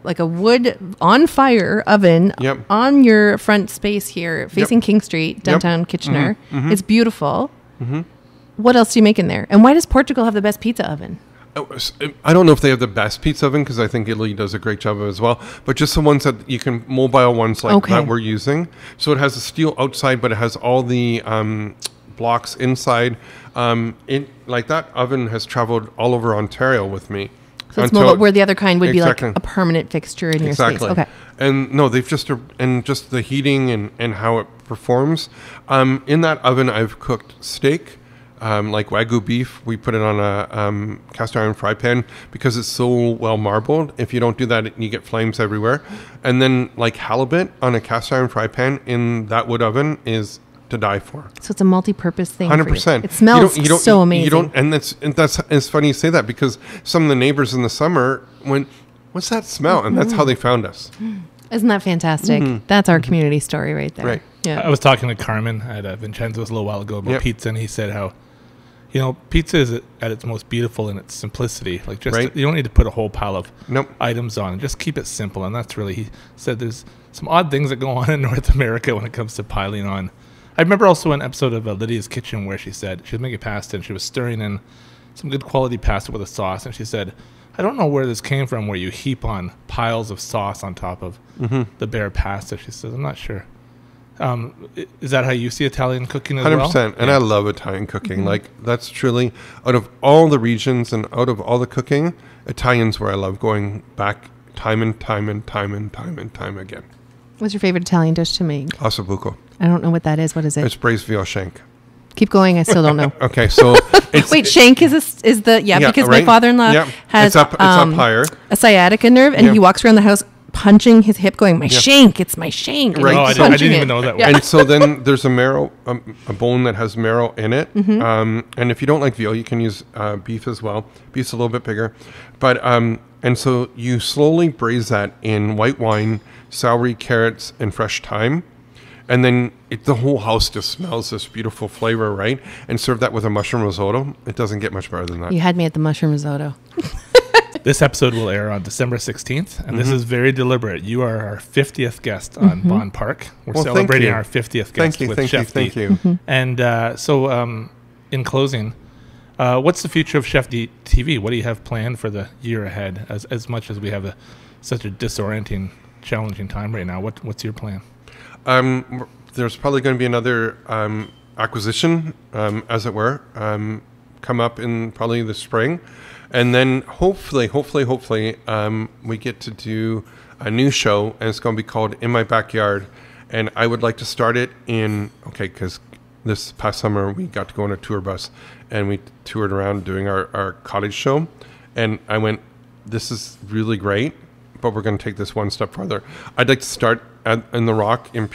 like a wood on fire oven on your front space here, facing King Street, downtown Kitchener. It's beautiful. What else do you make in there? And why does Portugal have the best pizza oven? I don't know if they have the best pizza oven, because I think Italy does a great job as well. But just the ones that you can, mobile ones like that we're using. So it has a steel outside, but it has all the blocks inside. Like that oven has traveled all over Ontario with me. So it's mobile, where the other kind would be like a permanent fixture in your space. Okay. And no, they've just the heating and how it performs. In that oven, I've cooked steak, like Wagyu beef. We put it on a cast iron fry pan because it's so well marbled. If you don't do that, you get flames everywhere. And then like halibut on a cast iron fry pan in that wood oven is to die for. So it's a multi-purpose thing. 100%. It smells so amazing. It's funny you say that, because some of the neighbors in the summer went, "What's that smell?" And that's how they found us. Isn't that fantastic? That's our community story right there. Right. Yeah. I was talking to Carmen at Vincenzo's a little while ago about pizza, and he said how, you know, pizza is at its most beautiful in its simplicity. Like, just you don't need to put a whole pile of items on. Just keep it simple, and that's really, he said, there's some odd things that go on in North America when it comes to piling on. I remember also an episode of Lydia's Kitchen where she said she was making pasta and she was stirring in some good quality pasta with a sauce, and she said, I don't know where this came from, where you heap on piles of sauce on top of the bare pasta. She says, I'm not sure. Is that how you see Italian cooking as 100%, well? And I love Italian cooking. Like, that's truly, out of all the regions and out of all the cooking, Italian's where I love going back time and time again. What's your favorite Italian dish to make? Ossobuco. I don't know what that is. What is it? It's braised veal shank. Keep going. I still don't know. Okay, so it's, wait, shank is because my father-in-law has it's up higher. A sciatica nerve, and he walks around the house punching his hip, going, "My shank, it's my shank." Right. Oh, I didn't even know that. And so then there's a marrow, a bone that has marrow in it. And if you don't like veal, you can use beef as well. Beef's a little bit bigger, but and so you slowly braise that in white wine, celery, carrots, and fresh thyme. And then the whole house just smells this beautiful flavor, right? And serve that with a mushroom risotto. It doesn't get much better than that. You had me at the mushroom risotto. This episode will air on December 16th, and this is very deliberate. You are our 50th guest on Bonn Park. We're celebrating our 50th guest with Chef D. Thank you. And so in closing, what's the future of Chef D TV? What do you have planned for the year ahead, as much as we have such a disorienting, challenging time right now? What's your plan? There's probably going to be another acquisition, as it were, come up in probably the spring. And then hopefully, we get to do a new show, and it's going to be called In My Backyard. And I would like to start it because this past summer we got to go on a tour bus, and we toured around doing our cottage show. And I went, this is really great, but we're going to take this one step further. I'd like to start in the Rock in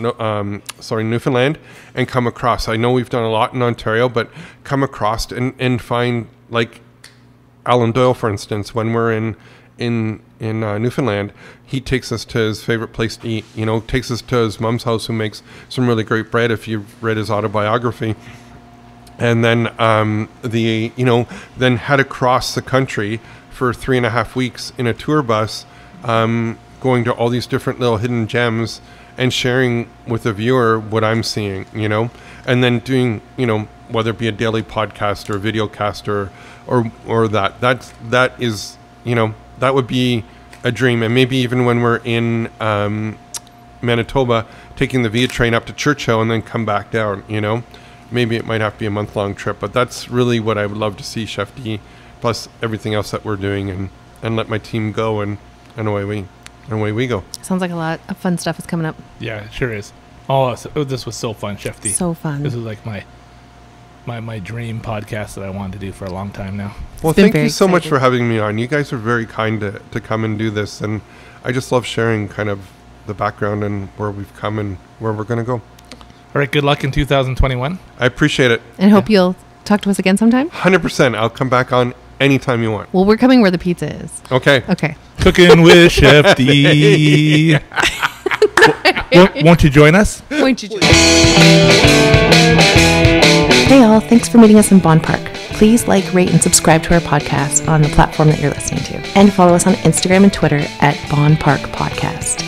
Newfoundland, and come across. I know we've done a lot in Ontario, but come across and find, like Alan Doyle, for instance, when we're in Newfoundland, he takes us to his favorite place to eat. You know, takes us to his mom's house, who makes some really great bread. If you've read his autobiography, And then then had to cross the country for 3.5 weeks in a tour bus, going to all these different little hidden gems and sharing with the viewer what I'm seeing, and then doing, whether it be a daily podcast or a video cast or that is, that would be a dream. And maybe even when we're in Manitoba, taking the Via train up to Churchill and then come back down, maybe it might have to be a month-long trip, but that's really what I would love to see, Chef D, plus everything else that we're doing, and let my team go, and away we go. Sounds like a lot of fun stuff is coming up. Yeah, it sure is. Oh, this was so fun, Chef D. So fun. This was like my dream podcast that I wanted to do for a long time now. Well, thank you so much for having me on. You guys are very kind to come and do this, and I just love sharing kind of the background and where we've come and where we're going to go. All right, good luck in 2021. I appreciate it. And hope you'll talk to us again sometime. 100%. I'll come back on anytime you want. Well, we're coming where the pizza is. Okay. Cooking with Chef D. Won't you join us? Hey all, thanks for meeting us in Bonn Park. Please like, rate, and subscribe to our podcast on the platform that you're listening to. And follow us on Instagram and Twitter at Bonn Park Podcast.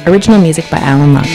Original music by Alan Love.